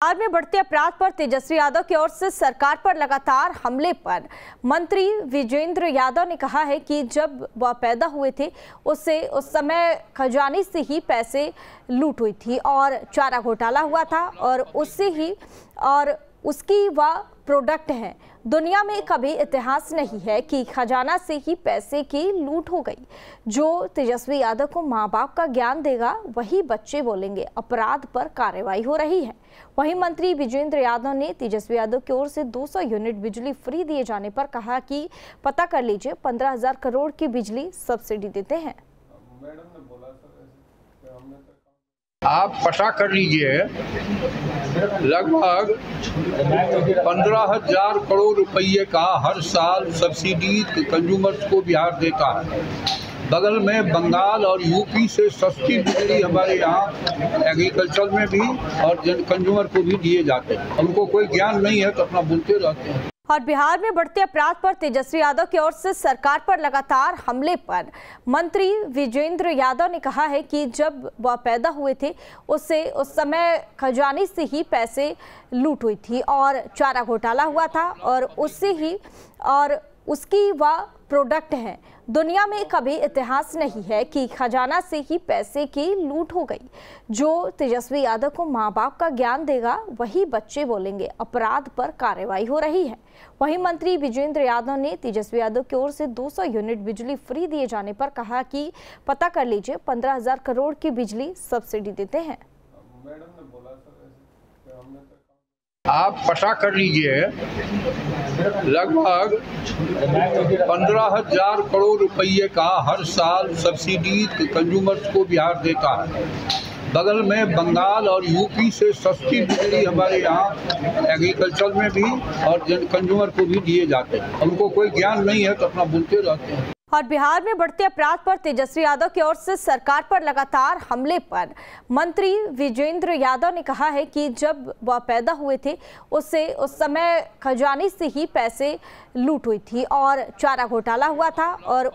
बिहार में बढ़ते अपराध पर तेजस्वी यादव की ओर से सरकार पर लगातार हमले पर मंत्री विजेंद्र यादव ने कहा है कि जब वह पैदा हुए थे उस समय खजाने से ही पैसे लूट हुई थी और चारा घोटाला हुआ था और उसकी वह प्रोडक्ट है। दुनिया में कभी इतिहास नहीं है कि खजाना से ही पैसे की लूट हो गई। जो तेजस्वी यादव को माँ बाप का ज्ञान देगा वही बच्चे बोलेंगे। अपराध पर कार्रवाई हो रही है। वहीं मंत्री विजेंद्र यादव ने तेजस्वी यादव की ओर से 200 यूनिट बिजली फ्री दिए जाने पर कहा कि पता कर लीजिए 15,000 करोड़ की बिजली सब्सिडी देते हैं। आप पता कर लीजिए, लगभग 15,000 करोड़ रुपये का हर साल सब्सिडी कंज्यूमर्स को बिहार देता है। बगल में बंगाल और यूपी से सस्ती बिजली हमारे यहाँ एग्रीकल्चर में भी और कंज्यूमर को भी दिए जाते हैं। उनको कोई ज्ञान नहीं है तो अपना बोलते रहते हैं। और बिहार में बढ़ते अपराध पर तेजस्वी यादव की ओर से सरकार पर लगातार हमले पर मंत्री विजेंद्र यादव ने कहा है कि जब वह पैदा हुए थे उस समय खजाने से ही पैसे लूट हुई थी और चारा घोटाला हुआ था और उसकी वह प्रोडक्ट है। दुनिया में कभी इतिहास नहीं है कि खजाना से ही पैसे की लूट हो गई। जो तेजस्वी यादव को माँ बाप का ज्ञान देगा वही बच्चे बोलेंगे। अपराध पर कार्रवाई हो रही है। वहीं मंत्री विजेंद्र यादव ने तेजस्वी यादव की ओर से 200 यूनिट बिजली फ्री दिए जाने पर कहा कि पता कर लीजिए 15,000 करोड़ की बिजली सब्सिडी देते हैं। आप पता कर लीजिए, लगभग 15,000 करोड़ रुपये का हर साल सब्सिडी कंज्यूमर्स को बिहार देता है। बगल में बंगाल और यूपी से सस्ती बिजली हमारे यहाँ एग्रीकल्चर में भी और कंज्यूमर को भी दिए जाते हैं। उनको कोई ज्ञान नहीं है तो अपना बोलते रहते हैं। और बिहार में बढ़ते अपराध पर तेजस्वी यादव की ओर से सरकार पर लगातार हमले पर मंत्री विजेंद्र यादव ने कहा है कि जब वह पैदा हुए थे उस समय खजाने से ही पैसे लूट हुई थी और चारा घोटाला हुआ था और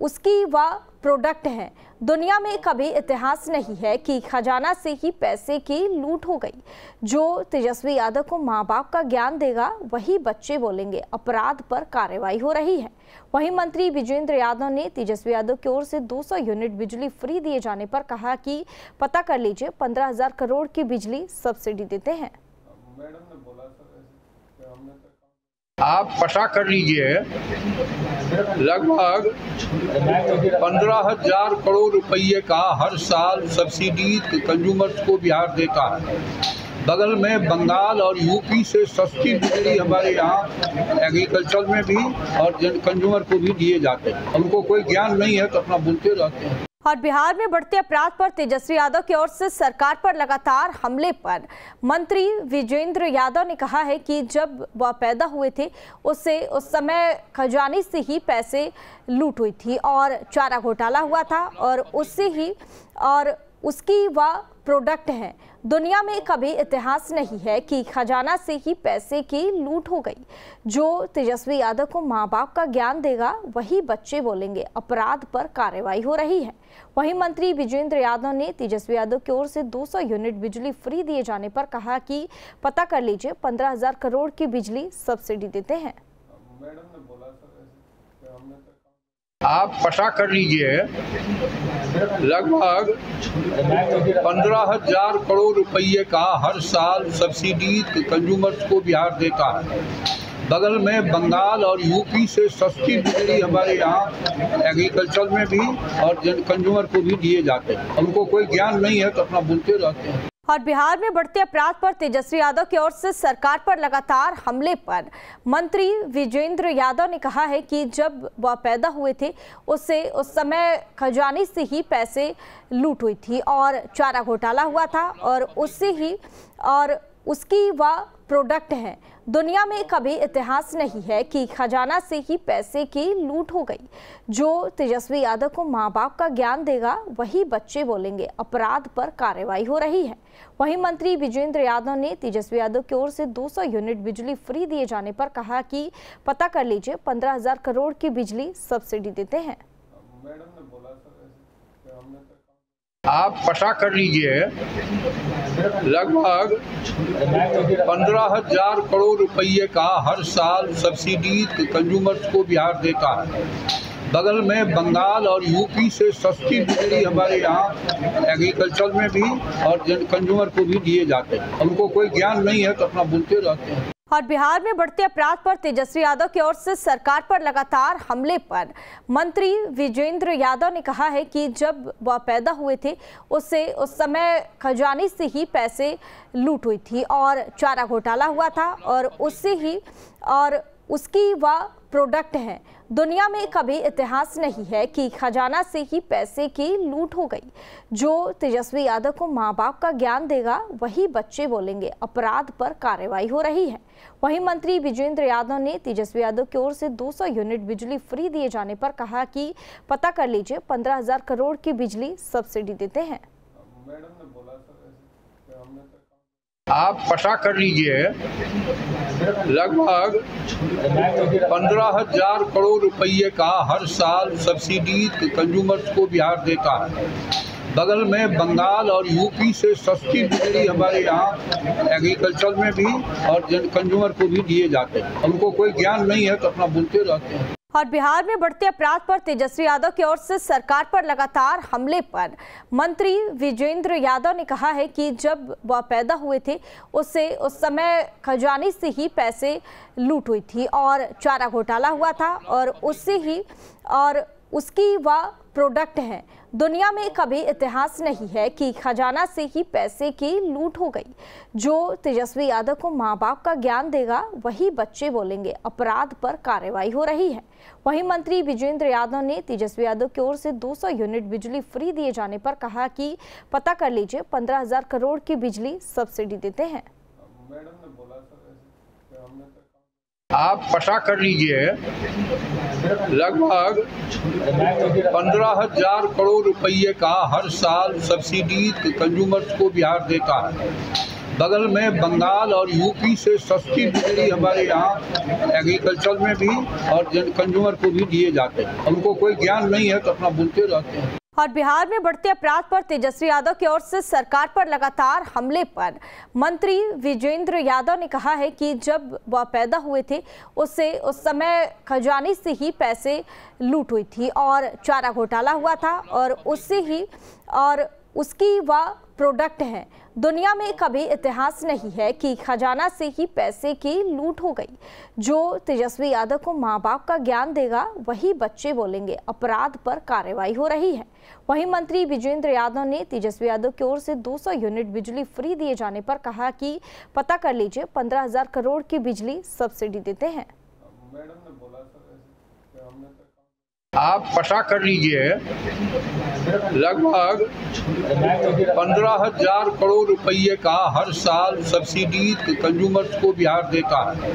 उसकी वह प्रोडक्ट है। दुनिया में कभी इतिहास नहीं है कि खजाना से ही पैसे की लूट हो गई। जो तेजस्वी यादव को माँ बाप का ज्ञान देगा वही बच्चे बोलेंगे। अपराध पर कार्रवाई हो रही है। वहीं मंत्री विजेंद्र यादव ने तेजस्वी यादव की ओर से 200 यूनिट बिजली फ्री दिए जाने पर कहा कि पता कर लीजिए 15,000 करोड़ की बिजली सब्सिडी देते हैं। आप पता कर लीजिए, लगभग 15,000 करोड़ रुपये का हर साल सब्सिडी कंज्यूमर्स को बिहार देता है। बगल में बंगाल और यूपी से सस्ती बिजली हमारे यहाँ एग्रीकल्चर में भी और कंज्यूमर को भी दिए जाते हैं। उनको कोई ज्ञान नहीं है तो अपना बोलते रहते हैं। और बिहार में बढ़ते अपराध पर तेजस्वी यादव की ओर से सरकार पर लगातार हमले पर मंत्री विजेंद्र यादव ने कहा है कि जब वह पैदा हुए थे उस समय खजाने से ही पैसे लूट हुई थी और चारा घोटाला हुआ था और उसकी वह प्रोडक्ट है। दुनिया में कभी इतिहास नहीं है कि खजाना से ही पैसे की लूट हो गई। जो तेजस्वी यादव को माँ बाप का ज्ञान देगा वही बच्चे बोलेंगे। अपराध पर कार्रवाई हो रही है। वहीं मंत्री विजेंद्र यादव ने तेजस्वी यादव की ओर से 200 यूनिट बिजली फ्री दिए जाने पर कहा कि पता कर लीजिए 15,000 करोड़ की बिजली सब्सिडी देते हैं। आप पता कर लीजिए, लगभग 15,000 करोड़ रुपये का हर साल सब्सिडी कंज्यूमर्स को बिहार देता है। बगल में बंगाल और यूपी से सस्ती बिजली हमारे यहाँ एग्रीकल्चर में भी और कंज्यूमर को भी दिए जाते हैं। उनको कोई ज्ञान नहीं है तो अपना बोलते रहते हैं। और बिहार में बढ़ते अपराध पर तेजस्वी यादव की ओर से सरकार पर लगातार हमले पर मंत्री विजेंद्र यादव ने कहा है कि जब वह पैदा हुए थे उस समय खजाने से ही पैसे लूट हुई थी और चारा घोटाला हुआ था और उसकी वह प्रोडक्ट है। दुनिया में कभी इतिहास नहीं है कि खजाना से ही पैसे की लूट हो गई। जो तेजस्वी यादव को माँ बाप का ज्ञान देगा वही बच्चे बोलेंगे। अपराध पर कार्रवाई हो रही है। वहीं मंत्री विजेंद्र यादव ने तेजस्वी यादव की ओर से 200 यूनिट बिजली फ्री दिए जाने पर कहा कि पता कर लीजिए 15,000 करोड़ की बिजली सब्सिडी देते हैं। आप पता कर लीजिए, लगभग 15,000 करोड़ रुपये का हर साल सब्सिडी कंज्यूमर्स को बिहार देता है। बगल में बंगाल और यूपी से सस्ती बिजली हमारे यहाँ एग्रीकल्चर में भी और कंज्यूमर को भी दिए जाते हैं। उनको कोई ज्ञान नहीं है तो अपना बोलते रहते हैं। और बिहार में बढ़ते अपराध पर तेजस्वी यादव की ओर से सरकार पर लगातार हमले पर मंत्री विजेंद्र यादव ने कहा है कि जब वह पैदा हुए थे उस समय खजाने से ही पैसे लूट हुई थी और चारा घोटाला हुआ था और उसकी वह प्रोडक्ट है। दुनिया में कभी इतिहास नहीं है कि खजाना से ही पैसे की लूट हो गई। जो तेजस्वी यादव को माँ बाप का ज्ञान देगा वही बच्चे बोलेंगे। अपराध पर कार्रवाई हो रही है। वहीं मंत्री विजेंद्र यादव ने तेजस्वी यादव की ओर से 200 यूनिट बिजली फ्री दिए जाने पर कहा कि पता कर लीजिए 15,000 करोड़ की बिजली सब्सिडी देते हैं। आप पता कर लीजिए, लगभग 15,000 करोड़ रुपये का हर साल सब्सिडी कंज्यूमर्स को बिहार देता है। बगल में बंगाल और यूपी से सस्ती बिजली हमारे यहाँ एग्रीकल्चर में भी और कंज्यूमर को भी दिए जाते हैं। उनको कोई ज्ञान नहीं है तो अपना बोलते रहते हैं। और बिहार में बढ़ते अपराध पर तेजस्वी यादव की ओर से सरकार पर लगातार हमले पर मंत्री विजेंद्र यादव ने कहा है कि जब वह पैदा हुए थे उस समय खजाने से ही पैसे लूट हुई थी और चारा घोटाला हुआ था और उसकी वह प्रोडक्ट है। दुनिया में कभी इतिहास नहीं है कि खजाना से ही पैसे की लूट हो गई। जो तेजस्वी यादव को माँ बाप का ज्ञान देगा वही बच्चे बोलेंगे। अपराध पर कार्रवाई हो रही है। वहीं मंत्री विजेंद्र यादव ने तेजस्वी यादव की ओर से 200 यूनिट बिजली फ्री दिए जाने पर कहा कि पता कर लीजिए 15,000 करोड़ की बिजली सब्सिडी देते हैं। आप पता कर लीजिए, लगभग 15,000 करोड़ रुपये का हर साल सब्सिडी कंज्यूमर्स को बिहार देता है। बगल में बंगाल और यूपी से सस्ती बिजली हमारे यहाँ एग्रीकल्चर में भी और कंज्यूमर को भी दिए जाते हैं। उनको कोई ज्ञान नहीं है तो अपना बोलते रहते हैं। और बिहार में बढ़ते अपराध पर तेजस्वी यादव की ओर से सरकार पर लगातार हमले पर मंत्री विजेंद्र यादव ने कहा है कि जब वह पैदा हुए थे उस समय खजाने से ही पैसे लूट हुई थी और चारा घोटाला हुआ था और उसकी वह प्रोडक्ट है। दुनिया में कभी इतिहास नहीं है कि खजाना से ही पैसे की लूट हो गई। जो तेजस्वी यादव को माँ बाप का ज्ञान देगा वही बच्चे बोलेंगे। अपराध पर कार्रवाई हो रही है। वहीं मंत्री विजेंद्र यादव ने तेजस्वी यादव की ओर से 200 यूनिट बिजली फ्री दिए जाने पर कहा कि पता कर लीजिए 15,000 करोड़ की बिजली सब्सिडी देते हैं। आप पता कर लीजिए, लगभग 15,000 करोड़ रुपये का हर साल सब्सिडी कंज्यूमर्स को बिहार देता है।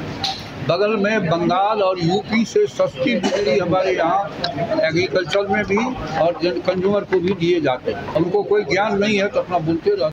बगल में बंगाल और यूपी से सस्ती बिजली हमारे यहाँ एग्रीकल्चर में भी और कंज्यूमर को भी दिए जाते हैं। उनको कोई ज्ञान नहीं है तो अपना बोलते रहते हैं।